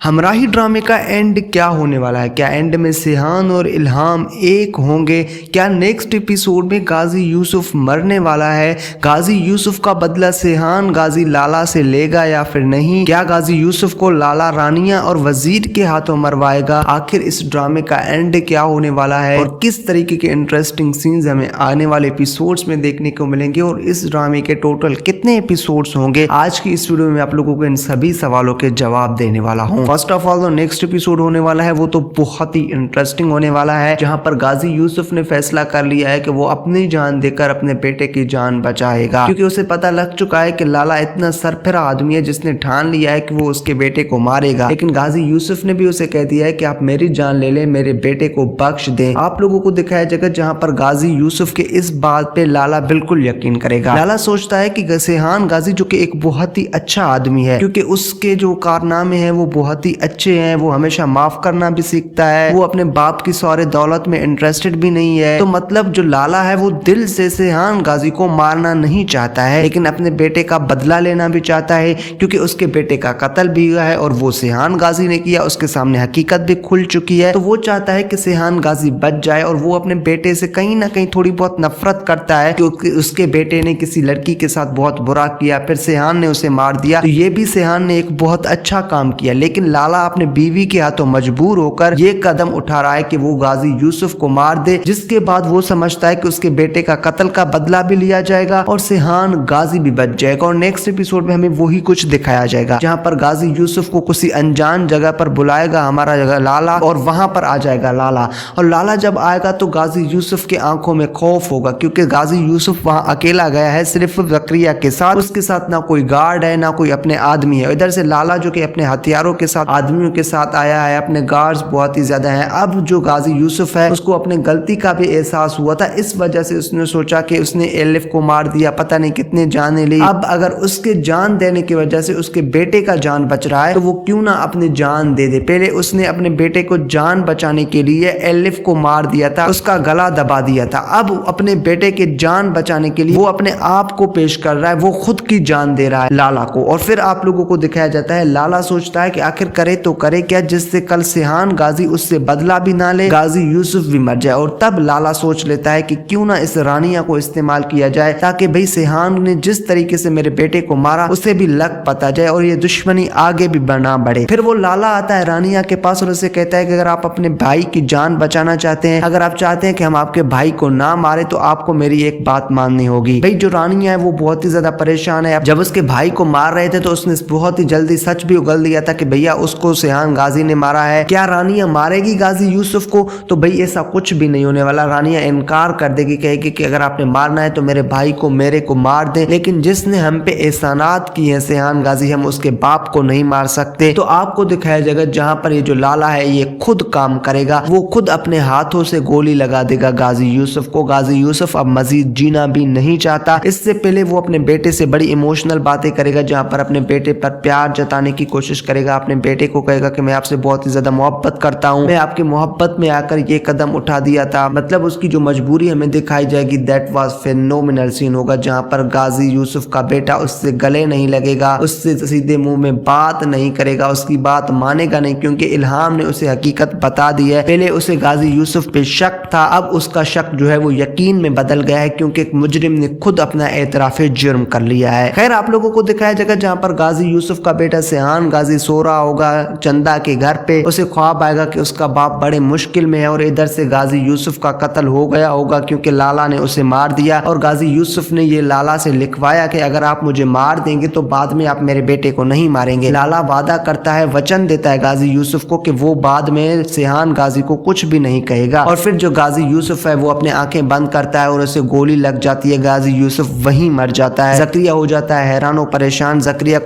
हमराही ड्रामे का एंड क्या होने वाला है? क्या एंड में सिहान और इल्हाम एक होंगे? क्या नेक्स्ट एपिसोड में गाजी यूसुफ मरने वाला है? गाजी यूसुफ का बदला सिहान गाजी लाला से लेगा या फिर नहीं? क्या गाजी यूसुफ को लाला रानिया और वजीर के हाथों मरवाएगा? आखिर इस ड्रामे का एंड क्या होने वाला है और किस तरीके के इंटरेस्टिंग सीन्स हमें आने वाले एपिसोड्स में देखने को मिलेंगे और इस ड्रामे के टोटल कितने एपिसोड्स होंगे? आज की इस वीडियो में आप लोगों को इन सभी सवालों के जवाब देने वाला हूँ। फर्स्ट ऑफ ऑल जो नेक्स्ट एपिसोड होने वाला है वो तो बहुत ही इंटरेस्टिंग होने वाला है, जहां पर गाजी यूसुफ ने फैसला कर लिया है कि वो अपनी जान देकर अपने बेटे की जान बचाएगा, क्योंकि उसे पता लग चुका है कि लाला इतना सरफिरा आदमी है जिसने ठान लिया है कि वो उसके बेटे को मारेगा। लेकिन गाजी यूसुफ ने भी उसे कह दिया है कि आप मेरी जान ले ले, मेरे बेटे को बख्श दें। आप लोगों को दिखाया जाएगा जहां पर गाजी यूसुफ के इस बात पे लाला बिल्कुल यकीन करेगा। लाला सोचता है कि सिहान गाजी जो कि एक बहुत ही अच्छा आदमी है, क्योंकि उसके जो कारनामे हैं वो बहुत ही अच्छे हैं, वो हमेशा माफ करना भी सीखता है, वो अपने बाप की सारे दौलत में इंटरेस्टेड भी नहीं है। तो मतलब जो लाला है वो दिल से सिहान गाजी को मारना नहीं चाहता है, लेकिन अपने बेटे का बदला लेना भी चाहता है, क्योंकि उसके बेटे का कत्ल भी हुआ है और वो सिहान गाजी ने किया। उसके सामने हकीकत भी खुल चुकी है, तो वो चाहता है कि सिहान गाजी बच जाए और वो अपने बेटे से कहीं ना कहीं थोड़ी बहुत नफरत करता है, क्योंकि उसके बेटे ने किसी लड़की के साथ बहुत बुरा किया, फिर सिहान ने उसे मार दिया। तो ये भी सिहान ने एक बहुत अच्छा काम किया, लेकिन लाला अपने बीवी के हाथों मजबूर होकर ये कदम उठा रहा है कि वो गाजी यूसुफ को मार दे, जिसके बाद वो समझता है कि उसके बेटे का कत्ल का बदला भी लिया जाएगा और सिहान गाजी भी बच जाएगा। और नेक्स्ट एपिसोड में हमें वही कुछ दिखाया जाएगा, जहां पर गाजी यूसुफ को किसी अनजान जगह पर बुलाएगा हमारा जगह लाला, और वहां पर आ जाएगा लाला। और लाला जब आएगा तो गाजी यूसुफ के आंखों में खौफ होगा, क्योंकि गाजी यूसुफ वहां अकेला गया है सिर्फ जकरिया के साथ। उसके साथ ना कोई गार्ड है ना कोई अपने आदमी है। इधर से लाला जो कि अपने हथियारों के साथ आदमियों के साथ आया है, अपने गार्ड्स बहुत ही ज्यादा हैं। अब जो गाजी यूसुफ है उसको अपने गलती का भी एहसास हुआ था, इस वजह से उसने सोचा कि उसने एलिफ को मार दिया, पता नहीं कितने जाने ली। अब अगर उसके जान देने की वजह से उसके बेटे का जान बच रहा है तो वो क्यों ना अपनी जान दे दे। पहले उसने अपने बेटे को जान बचाने के लिए एलिफ को मार दिया था, उसका गला दबा दिया था। अब अपने बेटे के जान बचाने के लिए वो अपने आप को पेश कर रहा है, वो खुद की जान दे रहा है लाला को। और फिर आप लोगों को दिखाया जाता है लाला सोचता है कि आखिर करे तो करे क्या, जिससे कल सिहान गाजी उससे बदला भी ना ले, गाजी यूसुफ भी मर जाए। और तब लाला सोच लेता है कि क्यों ना इस रानिया को इस्तेमाल किया जाए, ताकि भाई सिहान ने जिस तरीके से मेरे बेटे को मारा उसे भी लग पता जाए और ये दुश्मनी आगे भी बना बढ़े। फिर वो लाला आता है रानिया के पास और उसे कहता है कि अगर आप अपने भाई की जान बचाना चाहते हैं, अगर आप चाहते हैं कि हम आपके भाई को ना मारे, तो आपको मेरी एक बात माननी होगी। भाई जो रानिया है वो बहुत ही ज्यादा परेशान है। जब उसके भाई को मार रहे थे तो उसने बहुत ही जल्दी सच भी उगल दिया था कि भैया उसको सिहान गाजी ने मारा है। क्या रानिया मारेगी गाजी यूसुफ को? तो भाई ऐसा कुछ भी नहीं होने वाला। रानिया इनकार कर देगी, कहेगी कि अगर आपने मारना है तो मेरे भाई को मेरे को मार दे, लेकिन जिसने हम पे एहसानात किए हैं सिहान गाजी, हम उसके बाप को नहीं मार सकते। तो आपको दिखाया जाएगा जहां पर ये जो लाला है ये खुद काम करेगा, वो खुद अपने हाथों से गोली लगा देगा गाजी यूसुफ को। गाजी यूसुफ अब मजीद जीना भी नहीं चाहता। इससे पहले वो अपने बेटे से बड़ी इमोशनल बातें करेगा, जहां पर अपने बेटे पर प्यार जताने की कोशिश करेगा। अपने बेटे को कहेगा कि मैं आपसे बहुत ही ज्यादा मोहब्बत करता हूँ, मैं आपकी मोहब्बत में आकर ये कदम उठा दिया था। मतलब उसकी जो मजबूरी हमें दिखाई जाएगी, दैट वाज फेनोमिनल सीन होगा, जहां पर गाजी यूसुफ का बेटा उससे गले नहीं लगेगा, उससे सीधे मुंह में बात नहीं करेगा, उसकी बात मानेगा नहीं, क्योंकि इल्हाम ने उसे हकीकत बता दी है। पहले उसे गाजी यूसुफ पे शक था, अब उसका शक जो है वो यकीन में बदल गया है, क्योंकि एक मुजरिम ने खुद अपना एतराफ जुर्म कर लिया है। खैर आप लोगों को दिखाया जाएगा जहां पर गाजी यूसुफ का बेटा सिहान गाजी सो रहा होगा चंदा के घर पे, उसे ख्वाब आएगा कि उसका बाप बड़े मुश्किल में है और इधर से गाजी यूसुफ का कत्ल हो गया होगा, क्योंकि लाला ने उसे मार दिया। और गाजी यूसुफ ने ये लाला से लिखवाया कि अगर आप मुझे मार देंगे तो बाद में आप मेरे बेटे को नहीं मारेंगे। लाला वादा करता है, वचन देता है गाजी यूसुफ को कि वो बाद में सिहान गाजी को कुछ भी नहीं कहेगा। और फिर जो गाजी यूसुफ है वो अपने आंखें बंद करता है और उसे गोली लग जाती है, गाजी यूसुफ वहीं मर जाता है। जकरिया हो जाता है हैरान और परेशान। जकरिया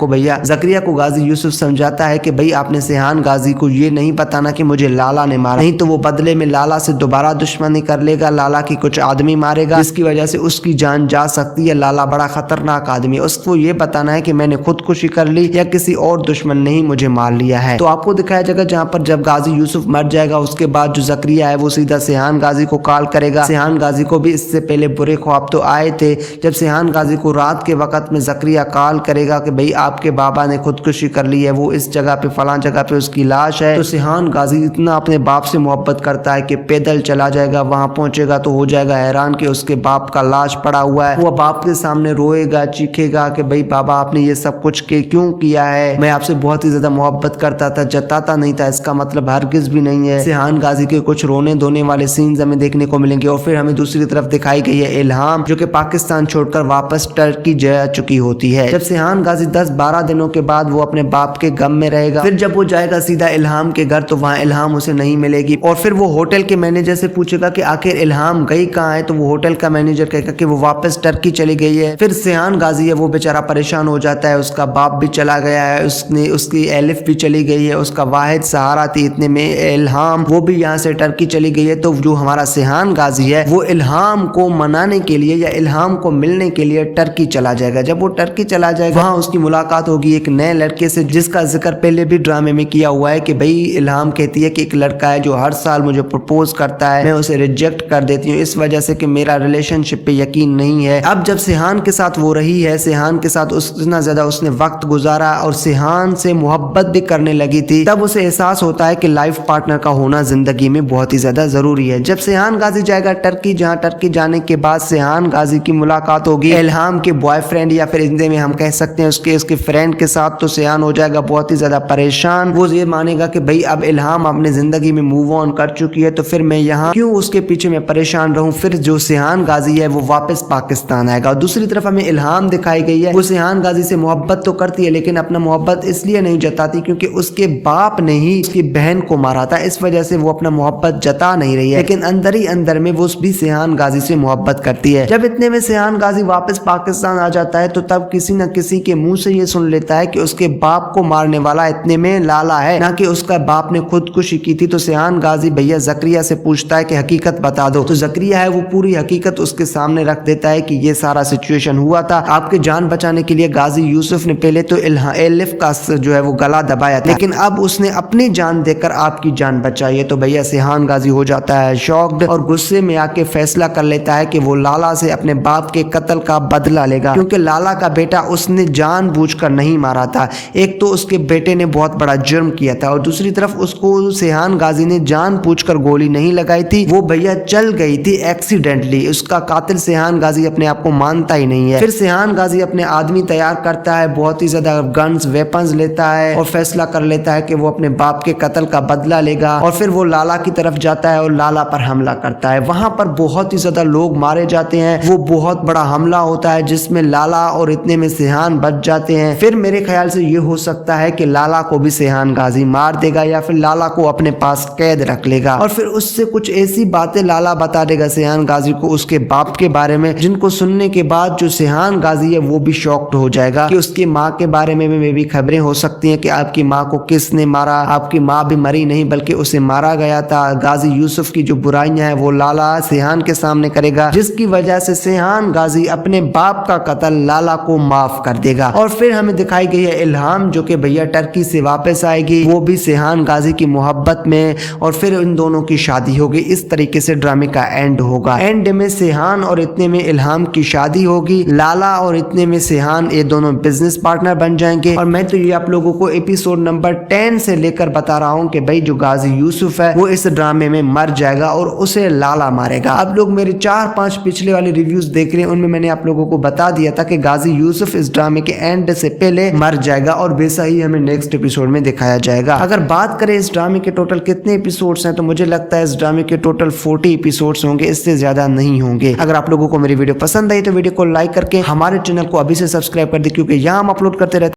को गाजी यूसुफ समझाता है कि भाई आपने सिहान गाजी को ये नहीं बताना कि मुझे लाला ने मारा, नहीं तो वो बदले में लाला से दोबारा दुश्मनी कर लेगा, लाला की कुछ आदमी मारेगा, जिसकी वजह से उसकी जान जा सकती है। लाला बड़ा खतरनाक आदमी है, उसको ये बताना है कि मैंने खुदकुशी कर ली या किसी और दुश्मन ने ही मुझे मार लिया है। तो आपको दिखाया जाएगा जहां पर जब गाजी यूसुफ मर जाएगा उसके बाद जो जकरिया है वो सीधा सिहान गाजी को कॉल करेगा। सिहान गाजी को भी इससे पहले बुरे ख्वाब तो आए थे। जब सिहान गाजी को रात के वक्त में जकरिया कॉल करेगा कि भाई आपके बाबा ने खुदकुशी कर ली है, वो इस जगह पे पे फलां जगह पे उसकी लाश है। तो सिहान गाजी इतना अपने बाप से मोहब्बत करता है कि पैदल चला जाएगा, वहां पहुंचेगा तो हो जाएगा हैरान कि उसके बाप का लाश पड़ा हुआ है। वो बाप के सामने रोएगा, चीखेगा कि भाई बाबा आपने ये सब कुछ क्यों किया है, मैं आपसे बहुत ही ज्यादा मोहब्बत करता था, जताता नहीं था, इसका मतलब हरगिज भी नहीं है। सिहान गाजी के कुछ रोने धोने वाले सीन्स हमें देखने को मिलेंगे। और फिर हमें दूसरी तरफ दिखाई गई है इल्हाम, जो कि पाकिस्तान छोड़कर वापस टर्की जा चुकी होती है। जब सिहान गाजी 10-12 दिनों के बाद वो अपने बाप के गम में रहेगा, फिर जब वो जाएगा सीधा इल्हाम के घर तो वहाँ इल्हाम उसे नहीं मिलेगी। और फिर वो होटल के मैनेजर से पूछेगा कि आखिर इल्हाम गई कहाँ है, तो वो होटल का मैनेजर कहेगा कि वो वापस टर्की चली गई है। फिर सिहान गाजी है वो बेचारा परेशान हो जाता है, उसका बाप भी चला गया है, उसकी एलिफ भी चली गई है, उसका वाहिद सहारा थी, इतने में इल्हाम वो भी यहाँ से टर्की चली गई है। तो जो हमारा सिहान गाजी है वो इल्हाम को मनाने के लिए या इल्हाम को मिलने के लिए टर्की चला जाएगा। जब वो टर्की चला जाएगा वहाँ उसकी मुलाकात होगी एक नए लड़के से, जिसका जिक्र पहले भी ड्रामे में किया हुआ है कि भाई इल्हाम कहती है कि एक लड़का है जो हर साल मुझे प्रपोज करता है, मैं उसे रिजेक्ट कर देती हूँ इस वजह से कि मेरा रिलेशनशिप पे यकीन नहीं है। अब जब सिहान के साथ वो रही है, सिहान के साथ उतना ज्यादा उसने वक्त गुजारा और सिहान से मोहब्बत भी करने लगी थी, तब उसे एहसास होता है कि लाइफ पार्टनर का होना जिंदगी में बहुत ही ज्यादा जरूरी है। जब सिहान गाजी जाएगा टर्की, जहाँ टर्की जाने के बाद सिहान गाजी की मुलाकात होगी इल्हाम के बॉयफ्रेंड या फिर हिंदी में हम कह सकते हैं उसके फ्रेंड के साथ, तो सिहान हो जाएगा बहुत ही ज्यादा परेशान। वो ये मानेगा कि भाई अब इल्हाम अपने जिंदगी में मूव ऑन कर चुकी है तो फिर मैं यहाँ क्यों उसके पीछे मैं परेशान रहूं। फिर जो सिहान गाजी है वो वापस पाकिस्तान आएगा। और दूसरी तरफ हमें इल्हाम दिखाई गई है, वो सिहान गाजी से मोहब्बत तो करती है लेकिन अपना मोहब्बत इसलिए नहीं जताती क्योंकि उसके बाप ने ही उसकी बहन को मारा था, इस वजह से वो अपना मोहब्बत जता नहीं रही है। लेकिन अंदर ही अंदर में वो भी सिहान गाजी से मोहब्बत करती है। जब इतने में सिहान गाजी वापस पाकिस्तान आ जाता है तो तब किसी न किसी के मुंह से ये सुन लेता है कि उसके बाप को मारने वाला इतने में लाला है, ना कि उसका बाप ने खुदकुशी की थी। तो सिहान गाजी भैया जकरिया से पूछता है कि हकीकत बता दो। तो जकरिया है वो पूरी हकीकत उसके सामने रख देता है कि ये सारा सिचुएशन हुआ था, आपके जान बचाने के लिए गाजी यूसुफ ने पहले तो एलिफ का जो है वो गला दबाया था, लेकिन अब उसने अपनी जान देकर आपकी जान बचाई है। तो भैया सिहान गाजी हो जाता है शॉक्ड और गुस्से में आके फैसला कर लेता है कि वो लाला से अपने बाप के कत्ल का बदला लेगा, क्योंकि लाला का बेटा उसने जानबूझकर नहीं मारा था। एक तो उसके बेटे ने बहुत बड़ा जुर्म किया था और दूसरी तरफ उसको सिहान गाजी ने जानबूझकर गोली नहीं लगाई थी, वो भैया चल गई थी एक्सीडेंटली। उसका कातिल सिहान गाजी अपने आप को मानता ही नहीं है। फिर सिहान गाजी अपने आदमी तैयार करता है, बहुत ही ज्यादा गन्स वेपन्स लेता है और फैसला कर लेता है कि वो अपने बाप के कत्ल का बदला लेगा। और फिर वो लाला की तरफ जाता है और लाला पर हमला करता है। वहां पर बहुत ही ज्यादा लोग मारे जाते हैं, वो बहुत बड़ा हमला होता है जिसमें लाला और इतने में सिहान बच जाते हैं। फिर मेरे ख्याल से ये हो सकता है कि लाला को भी सिहान गाजी मार देगा या फिर लाला को अपने पास कैद रख लेगा और फिर उससे कुछ ऐसी बातें लाला बता देगा सिहान गाजी को उसके बाप के बारे में, जिनको सुनने के बाद जो सिहान गाजी है वो भी शॉक्ड हो जाएगा कि उसकी माँ के बारे में भी खबरें हो सकती हैं कि आपकी माँ को किसने मारा। आपकी माँ भी मरी नहीं बल्कि उसे मारा गया था। गाजी यूसुफ की जो बुराइयां हैं वो लाला सिहान के सामने करेगा, जिसकी वजह से सिहान गाजी अपने बाप का कत्ल लाला को माफ कर देगा। और फिर हमें दिखाई गई है इल्हाम जो कि भैया टर्की से वापस आएगी, वो भी सिहान गाजी की मोहब्बत में, और फिर इन दोनों की शादी होगी। इस तरीके से ड्रामे का एंड होगा। एंड में सिहान और इतने में इल्हाम की शादी होगी, लाला और इतने में सिहान ये दोनों बिजनेस पार्टनर बन जाएंगे। और मैं तो ये आप लोगों को एपिसोड नंबर 10 से लेकर बता रहा हूँ कि भाई जो गाजी यूसुफ है वो इस ड्रामे में मर जाएगा और उसे लाला मारेगा। आप लोग मेरे 4-5 पिछले वाले रिव्यूज देख रहे हैं, उनमें मैंने आप लोगों को बता दिया था कि गाजी यूसुफ इस ड्रामे के एंड से पहले मर जाएगा और वैसा ही हमें नेक्स्ट एपिसोड में दिखाया जाएगा। अगर बात करें इस ड्रामे के टोटल कितने एपिसोड्स हैं तो मुझे लगता है इस ड्रामे के टोटल 40 एपिसोड्स होंगे, इससे ज्यादा नहीं होंगे। अगर आप लोगों को मेरी वीडियो पसंद आई तो वीडियो को लाइक करके हमारे चैनल को अभी से सब्सक्राइब कर दे, क्योंकि यहाँ हम अपलोड करते रहते हैं